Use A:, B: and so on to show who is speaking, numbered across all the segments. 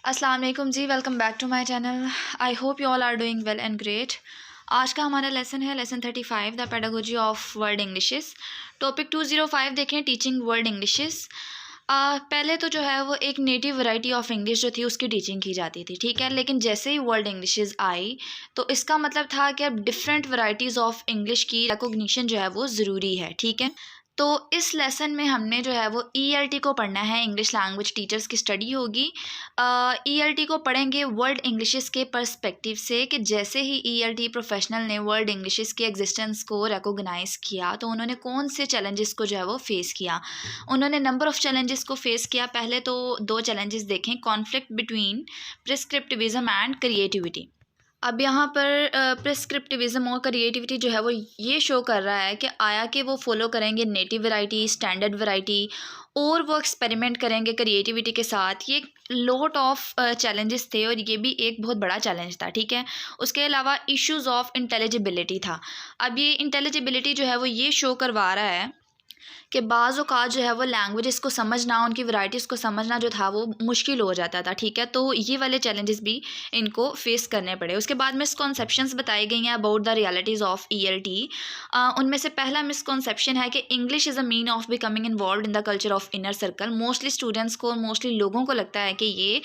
A: अस्सलाम वालेकुम जी, welcome back to my channel. I hope you all are doing well and great. आज का हमारा लेसन है lesson 35 the pedagogy of world Englishes. Topic 205 देखें, टीचिंग वर्ड इंग्लिशेस। पहले तो जो है वो एक नेटिव वैरायटी ऑफ इंग्लिश जो थी उसकी टीचिंग की जाती थी, ठीक है। लेकिन जैसे ही वर्ल्ड इंग्लिशेस आई तो इसका मतलब था कि अब डिफरेंट वैरायटीज़ ऑफ इंग्लिश की रिकॉग्निशन जो है वो ज़रूरी है, ठीक है। तो इस लेसन में हमने जो है वो ईएलटी को पढ़ना है, इंग्लिश लैंग्वेज टीचर्स की स्टडी होगी। ईएलटी को पढ़ेंगे वर्ल्ड इंग्लिशेस के पर्सपेक्टिव से कि जैसे ही ईएलटी प्रोफेशनल ने वर्ल्ड इंग्लिशेस के एग्जिस्टेंस को रिकॉग्नाइज़ किया तो उन्होंने कौन से चैलेंजेस को जो है वो फेस किया। उन्होंने नंबर ऑफ़ चैलेंजेस को फेस किया। पहले तो दो चैलेंजेस देखें, कॉन्फ्लिक्ट बिटवीन प्रिस्क्रिप्टिविज़म एंड क्रिएटिविटी। अब यहाँ पर प्रिस्क्रिप्टिविज़म और क्रिएटिविटी जो है वो ये शो कर रहा है कि आया कि वो फॉलो करेंगे नेटिव वैरायटी, स्टैंडर्ड वैरायटी, और वो एक्सपेरिमेंट करेंगे क्रिएटिविटी के साथ। ये लॉट ऑफ चैलेंजेस थे और ये भी एक बहुत बड़ा चैलेंज था, ठीक है। उसके अलावा इश्यूज़ ऑफ इंटेलिजिबिलिटी था। अब ये इंटेलिजिबिलिटी जो है वो ये शो करवा रहा है कि बाज़ औक़ात जो है वो लैंग्वेजेस को समझना, उनकी वैराइटीज़ को समझना जो था वो मुश्किल हो जाता था, ठीक है। तो ये वाले चैलेंजेस भी इनको फेस करने पड़े। उसके बाद मिसकॉन्सेप्शंस बताई गई हैं about the realities of ELT. उनमें से पहला मिसकॉन्सेप्शन है कि English is a mean of becoming involved in the culture of inner circle. Mostly students को, मोस्टली लोगों को लगता है कि ये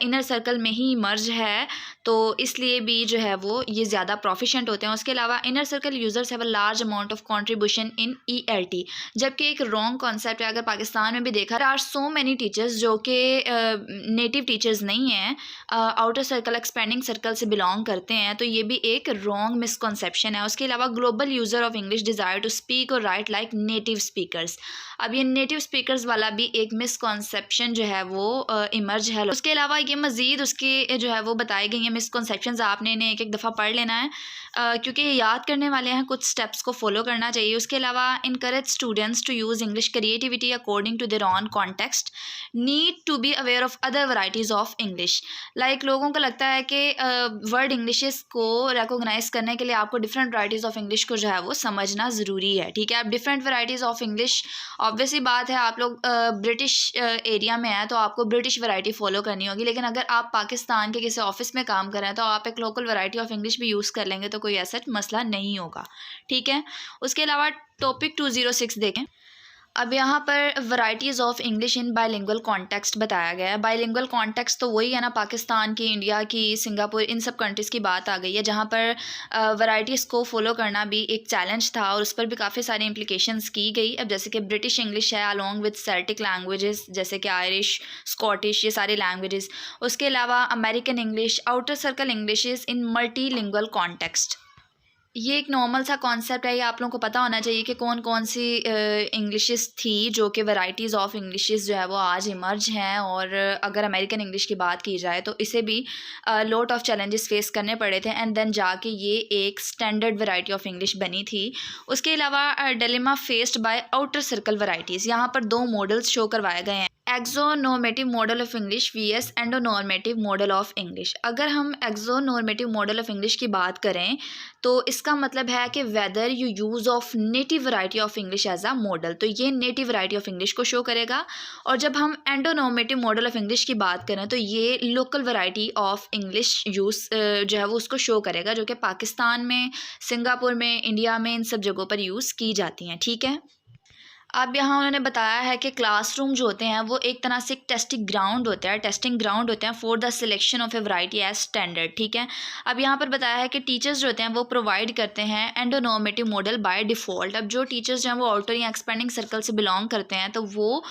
A: इनर सर्कल में ही मर्ज है, तो इसलिए भी जो है वो ये ज़्यादा प्रोफिशेंट होते हैं। उसके अलावा inner circle users have a large amount of contribution in ELT, जबकि एक रॉन्ग कॉन्सेप्ट है। अगर पाकिस्तान में भी देखा, there are so many teachers जो कि नेटिव टीचर्स नहीं हैं, आउटर सर्कल, एक्सपेंडिंग सर्कल से बिलोंग करते हैं, तो ये भी एक रॉन्ग मिसकॉन्सेप्शन है। उसके अलावा global user of English desire to speak और राइट लाइक नेटिव स्पीकर्स। अब ये नेटिव स्पीकर्स वाला भी एक मिसकॉन्सेप्शन जो है वो इमर्ज है। उसके अलावा ये मज़ीद उसके जो है वो बताई गई हैं मिसकॉन्सेप्शंस। आपने इन्हें एक एक दफ़ा पढ़ लेना है क्योंकि ये याद करने वाले हैं, कुछ स्टेप्स को फॉलो करना चाहिए। उसके अलावा encourage students to use English creativity according to their own context, need to be aware of other varieties of English. Like लोगों को लगता है कि वर्ड इंग्लिशेस को रिकॉग्नाइज़ करने के लिए आपको डिफरेंट वैराइटीज़ ऑफ इंग्लिश को जो है वो समझना ज़रूरी है, ठीक है। अब different varieties of English, obviously बात है, आप लोग ब्रिटिश एरिया में हैं तो आपको ब्रिटिश वैरायटी फ़ॉलो करनी होगी। लेकिन अगर आप पाकिस्तान के किसी ऑफिस में काम कर रहे हैं तो आप एक लोकल वैरायटी ऑफ इंग्लिश भी यूज़ कर लेंगे तो कोई ऐसा मसला नहीं होगा, ठीक है। उसके अलावा टॉपिक 206 देखें। अब यहाँ पर varieties of English in bilingual context बताया गया है। बायलिंगुअल कॉन्टेक्स्ट तो वही है ना, पाकिस्तान की, इंडिया की, सिंगापुर, इन सब कंट्रीज़ की बात आ गई है, जहाँ पर वैराइटीज़ को फॉलो करना भी एक चैलेंज था और उस पर भी काफ़ी सारी इम्प्लिकेशंस की गई। अब जैसे कि ब्रिटिश इंग्लिश है अलॉन्ग विद सेल्टिक लैंग्वेजेस जैसे कि आयरिश, स्कॉटिश, ये सारे लैंग्वेजेस। उसके अलावा अमेरिकन इंग्लिश, आउटर सर्कल इंग्लिशेस इन मल्टीलिंगुअल कॉन्टेक्स्ट। ये एक नॉर्मल सा कॉन्सेप्ट है, ये आप लोगों को पता होना चाहिए कि कौन कौन सी इंग्लिशेस थी जो कि वैराइटीज़ ऑफ इंग्लिशेस जो है वो आज इमर्ज हैं। और अगर अमेरिकन इंग्लिश की बात की जाए तो इसे भी लॉट ऑफ चैलेंजेस फेस करने पड़े थे एंड देन जाके ये एक स्टैंडर्ड वैरायटी ऑफ इंग्लिश बनी थी। उसके अलावा dilemma faced by outer circle varieties, यहाँ पर दो मॉडल्स शो करवाए गए हैं, exonormative model of English vs endonormative model of English. अगर हम एक्सोनॉर्मेटिव मॉडल ऑफ इंग्लिश की बात करें तो इसका मतलब है कि whether you use of native variety of English as a model, तो ये नेटिव वैरायटी ऑफ इंग्लिश को शो करेगा। और जब हम एंडोनॉर्मेटिव मॉडल ऑफ इंग्लिश की बात करें तो ये local variety of English use जो है वो उसको शो करेगा, जो कि पाकिस्तान में, सिंगापुर में, इंडिया में, इन सब जगहों पर यूज़ की जाती हैं, ठीक है। अब यहाँ उन्होंने बताया है कि क्लासरूम जो होते हैं वो एक तरह से एक टेस्टिंग ग्राउंड होता है, टेस्टिंग ग्राउंड होते हैं for the selection of a variety as standard, ठीक है। अब यहाँ पर बताया है कि टीचर्स जो होते हैं वो प्रोवाइड करते हैं एंडोनॉर्मेटिव मॉडल बाय डिफ़ॉल्ट। अब जो टीचर्स जो हैं वो आउटर या एक्सपेंडिंग सर्कल से बिलोंग करते हैं तो वो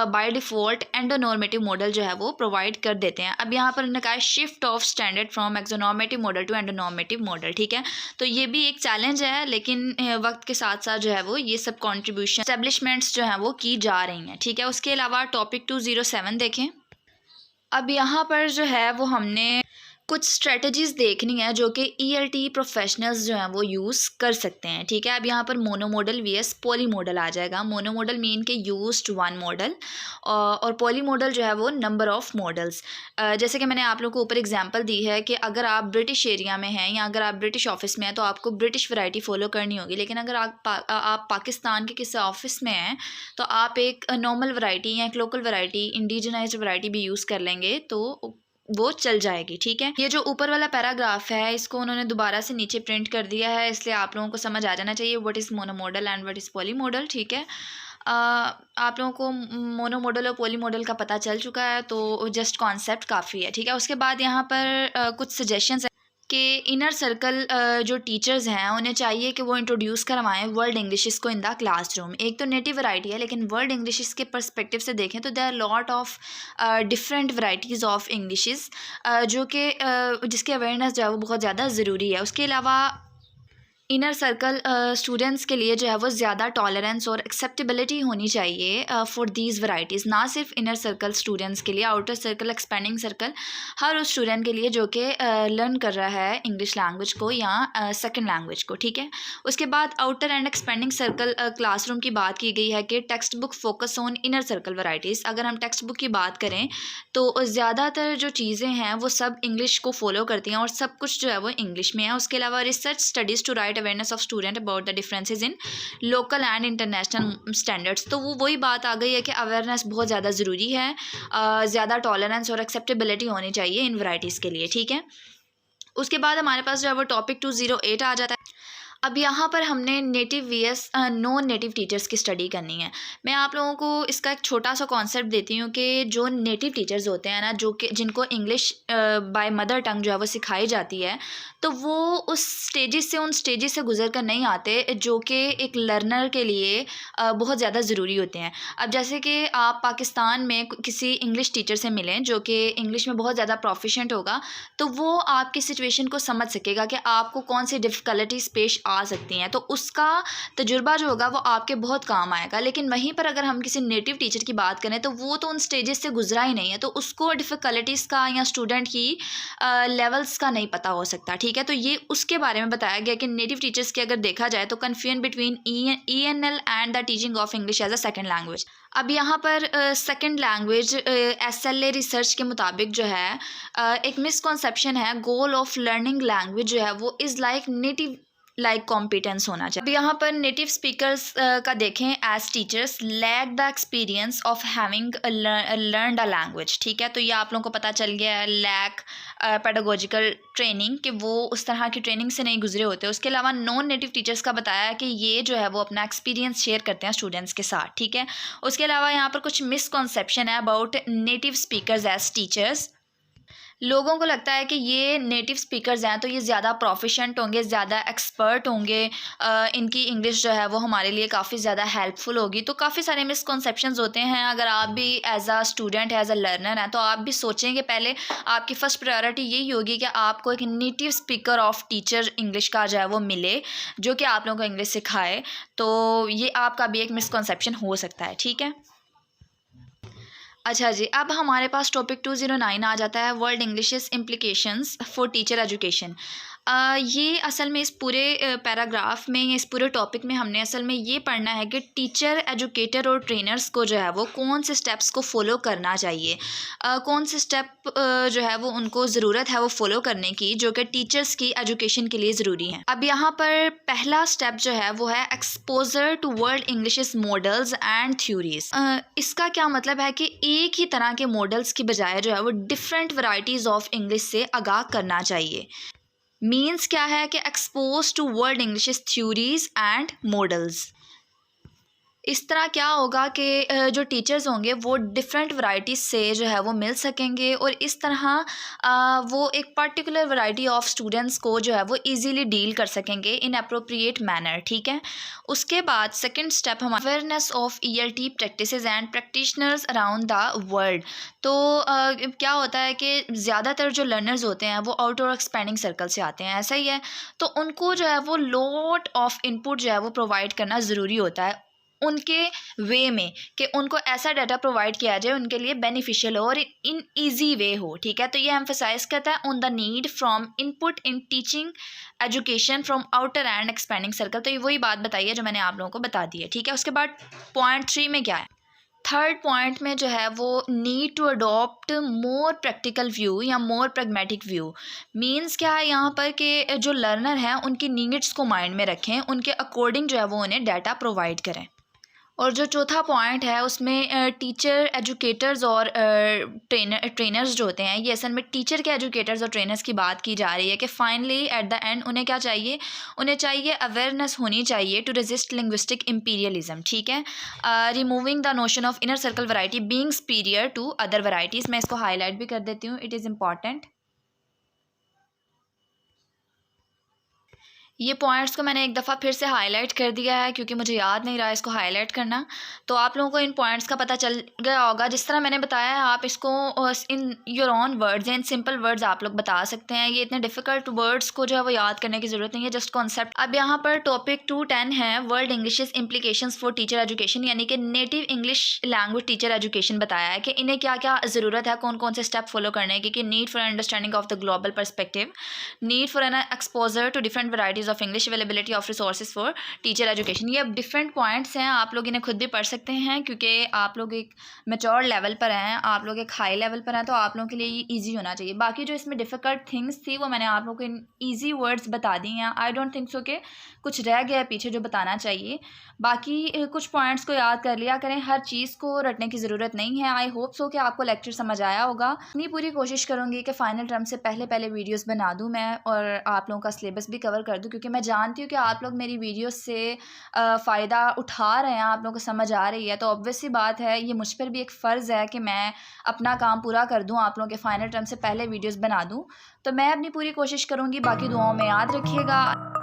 A: बाय डिफ़ॉल्ट एंडोनॉर्मेटिव मॉडल जो है वो प्रोवाइड कर देते हैं। अब यहाँ पर उन्होंने कहा shift of standard from exonormative model to endonormative model, ठीक है। तो ये भी एक चैलेंज है, लेकिन वक्त के साथ साथ जो है वो ये सब कॉन्ट्रीब्यूशन एस्टेब्लिशमेंट्स जो हैं वो की जा रही हैं, ठीक है। उसके अलावा टॉपिक 207 देखें। अब यहाँ पर जो है वो हमने कुछ स्ट्रेटजीज़ देखनी है जो कि ईएलटी प्रोफेशनल्स जो हैं वो यूज़ कर सकते हैं, ठीक है। अब यहाँ पर mono model vs poly model आ जाएगा। मोनो मॉडल मीन के यूज्ड वन मॉडल और पॉली मॉडल जो है वो नंबर ऑफ़ मॉडल्स। जैसे कि मैंने आप लोगों को ऊपर एग्जांपल दी है कि अगर आप ब्रिटिश एरिया में हैं या अगर आप ब्रिटिश ऑफिस में हैं तो आपको ब्रिटिश वैरायटी फ़ॉलो करनी होगी। लेकिन अगर आप पाकिस्तान के किसी ऑफिस में हैं तो आप एक नॉर्मल वैरायटी या एक लोकल वैरायटी, इंडिजनाइज्ड वैरायटी भी यूज़ कर लेंगे तो वो चल जाएगी। ठीक है, ये जो ऊपर वाला पैराग्राफ है इसको उन्होंने दोबारा से नीचे प्रिंट कर दिया है, इसलिए आप लोगों को समझ आ जाना चाहिए what is monomodal and what is polymodal. ठीक है, आप लोगों को मोनोमोडल और पॉलीमोडल का पता चल चुका है, तो जस्ट कॉन्सेप्ट काफ़ी है। ठीक है, उसके बाद यहाँ पर कुछ सजेशंस कि इनर सर्कल जो टीचर्स हैं उन्हें चाहिए कि वो इंट्रोड्यूस करवाएं वर्ल्ड इंग्लिश को इन द क्लासरूम। एक तो नेटिव वैरायटी है, लेकिन वर्ल्ड इंग्लिश के पर्सपेक्टिव से देखें तो there are lot of different varieties of English जो कि जिसकी अवेयरनेस जो है वो बहुत ज़्यादा ज़रूरी है। उसके अलावा इनर सर्कल स्टूडेंट्स के लिए जो है वो ज़्यादा टॉलरेंस और एक्सेप्टेबिलिटी होनी चाहिए फॉर दीज वैराइटीज़। ना सिर्फ इनर सर्कल स्टूडेंट्स के लिए, आउटर सर्कल, एक्सपेंडिंग सर्कल, हर उस स्टूडेंट के लिए जो कि लर्न कर रहा है इंग्लिश लैंग्वेज को या सेकंड लैंग्वेज को। ठीक है, उसके बाद outer and expanding circle classroom की बात की गई है कि text book focus on inner circle varieties. अगर हम टेक्स्ट बुक की बात करें तो ज़्यादातर जो चीज़ें हैं वो सब इंग्लिश को फॉलो करती हैं और सब कुछ जो है वो इंग्लिश में है। उसके अलावा research studies to write awareness of student about the differences in local and international standards. तो वो वही बात आ गई है कि अवेयरनेस बहुत ज़्यादा ज़रूरी है, ज़्यादा टॉलरेंस और एक्सेप्टेबिलिटी होनी चाहिए इन वैराइटीज़ के लिए। ठीक है, उसके बाद हमारे पास जो है वो टॉपिक 208 आ जाता है। अब यहाँ पर हमने native vs non native teachers की स्टडी करनी है। मैं आप लोगों को इसका एक छोटा सा कॉन्सेप्ट देती हूँ कि जो नेटिव टीचर्स होते हैं ना, जो कि जिनको इंग्लिश बाय मदर टंग जो है वो सिखाई जाती है, तो वो उस उन स्टेजेस से गुजर कर नहीं आते जो कि एक लर्नर के लिए बहुत ज़्यादा ज़रूरी होते हैं। अब जैसे कि आप पाकिस्तान में किसी इंग्लिश टीचर से मिलें जो कि इंग्लिश में बहुत ज़्यादा प्रोफिशिएंट होगा, तो वो आपकी सिचुएशन को समझ सकेगा कि आपको कौन सी डिफ़िकल्टीज़ पेश आ सकती हैं, तो उसका तजुर्बा जो होगा वो आपके बहुत काम आएगा। लेकिन वहीं पर अगर हम किसी नेटिव टीचर की बात करें तो वो तो उन स्टेजेस से गुजरा ही नहीं है, तो उसको डिफ़िकल्टीज़ का या स्टूडेंट की लेवल्स का नहीं पता हो सकता। ठीक है, तो ये उसके बारे में बताया गया कि नेटिव टीचर्स की अगर देखा जाए तो confusion between ENL and the teaching of English as a second language. अब यहाँ पर सेकेंड लैंग्वेज SLA रिसर्च के मुताबिक जो है एक मिसकॉन्सेप्शन है, गोल ऑफ लर्निंग लैंग्वेज जो है वो is like native like competence होना चाहिए। अब यहाँ पर नेटिव स्पीकर्स का देखें, as teachers lack the experience of having learn the language. ठीक है, तो ये आप लोगों को पता चल गया है, लैक पेडागोजिकल ट्रेनिंग, कि वो उस तरह की ट्रेनिंग से नहीं गुजरे होते। उसके अलावा नॉन नेटिव टीचर्स का बताया कि ये जो है वो अपना एक्सपीरियंस शेयर करते हैं स्टूडेंट्स के साथ। ठीक है, उसके अलावा यहाँ पर कुछ मिसकॉन्सेप्शन है about native speakers as teachers. लोगों को लगता है कि ये नेटिव स्पीकर्स हैं तो ये ज़्यादा प्रोफिशेंट होंगे, ज़्यादा एक्सपर्ट होंगे, इनकी इंग्लिश जो है वो हमारे लिए काफ़ी ज़्यादा हेल्पफुल होगी। तो काफ़ी सारे मिसकॉन्सेप्शंस होते हैं। अगर आप भी as a student, as a learner हैं, तो आप भी सोचेंगे पहले आपकी फ़र्स्ट प्रायोरिटी यही होगी कि आपको एक native speaker of teacher English का जो है वो मिले, जो कि आप लोगों को इंग्लिश सिखाए। तो ये आपका भी एक मिसकॉन्सेप्शन हो सकता है। ठीक है, अच्छा जी, अब हमारे पास टॉपिक 209 आ जाता है, world English implications for teacher education. ये असल में इस पूरे पैराग्राफ में या इस पूरे टॉपिक में हमने असल में ये पढ़ना है कि टीचर, एजुकेटर और ट्रेनर्स को जो है वो कौन से स्टेप्स को फॉलो करना चाहिए, कौन से स्टेप जो है वो उनको ज़रूरत है वो फॉलो करने की, जो कि टीचर्स की एजुकेशन के लिए ज़रूरी है। अब यहाँ पर पहला स्टेप जो है वो है exposure to world English models and theories. इसका क्या मतलब है कि एक ही तरह के मॉडल्स की बजाय जो है वो डिफरेंट वैरायटीज़ ऑफ इंग्लिश से आगाह करना चाहिए। मीन्स क्या है कि expose to world English theories and models. इस तरह क्या होगा कि जो टीचर्स होंगे वो डिफरेंट वैरायटीज़ से जो है वो मिल सकेंगे और इस तरह वो एक पर्टिकुलर वैरायटी ऑफ स्टूडेंट्स को जो है वो इजीली डील कर सकेंगे इन अप्रोप्रिएट मैनर। ठीक है, उसके बाद सेकंड स्टेप हमारा awareness of ELT practices and practitioners around the world. तो क्या होता है कि ज़्यादातर जो लर्नर्स होते हैं वो आउट और एक्सपेंडिंग सर्कल से आते हैं, ऐसा ही है, तो उनको जो है वो लॉट ऑफ इनपुट जो है वो प्रोवाइड करना ज़रूरी होता है उनके वे में, कि उनको ऐसा डाटा प्रोवाइड किया जाए उनके लिए बेनिफिशियल हो और इन ईजी वे हो। ठीक है, तो ये एम्फसाइज करता है on the need from input in teaching education from outer and expanding circle. तो ये वही बात बताई है जो मैंने आप लोगों को बता दी है। ठीक है, उसके बाद पॉइंट 3 में क्या है, थर्ड पॉइंट में जो है वो need to adopt more practical view या मोर प्रैग्मेटिक व्यू। मीन्स क्या है यहाँ पर कि जो लर्नर हैं उनकी नीड्स को माइंड में रखें, उनके अकॉर्डिंग जो है वो उन्हें डाटा प्रोवाइड करें। और जो चौथा पॉइंट है उसमें टीचर, एजुकेटर्स और ट्रेनर्स जो होते हैं, ये असल में टीचर के, एजुकेटर्स और ट्रेनर्स की बात की जा रही है कि फाइनली एट द एंड उन्हें क्या चाहिए, उन्हें चाहिए अवेयरनेस होनी चाहिए टू रेजिस्ट लिंग्विस्टिक इम्पीरियलिज्म, ठीक है, removing the notion of inner circle variety being superior to other varieties. मैं इसको हाईलाइट भी कर देती हूँ, इट इज़ इम्पॉर्टेंट। ये पॉइंट्स को मैंने एक दफ़ा फिर से हाईलाइट कर दिया है क्योंकि मुझे याद नहीं रहा इसको हाईलाइट करना, तो आप लोगों को इन पॉइंट्स का पता चल गया होगा। जिस तरह मैंने बताया है, आप इसको in your on words, in simple words आप लोग बता सकते हैं। ये इतने डिफ़िकल्ट वर्ड्स को जो है वो याद करने की ज़रूरत नहीं है, जस्ट कॉन्सेप्ट। अब यहाँ पर टॉपिक 210 है world English implications for teacher education, यानी कि native English language teacher education बताया है कि इन्हें क्या क्या ज़रूरत है, कौन कौन से स्टेप फॉलो करने की, कि need for understanding of the global perspective, need for an exposure to different varieties of English, availability of resources for teacher education. ये अब डिफरेंट पॉइंट्स हैं, आप लोग इन्हें खुद भी पढ़ सकते हैं क्योंकि आप लोग एक मैच्योर लेवल पर हैं, आप लोग एक हाई लेवल पर हैं, तो आप लोगों के लिए ये ईजी होना चाहिए। बाकी जो इसमें डिफ़िकल्ट थिंग्स थी वो मैंने आप लोगों को इन ईजी वर्ड्स बता दी हैं। आई डोंट थिंक सो कि कुछ रह गया है पीछे जो बताना चाहिए। बाकी कुछ पॉइंट्स को याद कर लिया करें, हर चीज़ को रटने की ज़रूरत नहीं है। आई होप सो कि आपको लेक्चर समझ आया होगा। अपनी पूरी कोशिश करूँगी कि फ़ाइनल टर्म से पहले वीडियोस बना दूँ मैं, और आप लोगों का सिलेबस भी कवर कर दूँ, क्योंकि मैं जानती हूँ कि आप लोग मेरी वीडियोस से फ़ायदा उठा रहे हैं, आप लोगों को समझ आ रही है। तो ऑब्वियस सी बात है, ये मुझ पर भी एक फ़र्ज़ है कि मैं अपना काम पूरा कर दूँ, आप लोगों के फ़ाइनल टर्म से पहले वीडियोज़ बना दूँ। तो मैं अपनी पूरी कोशिश करूँगी। बाकी दुआओं में याद रखिएगा।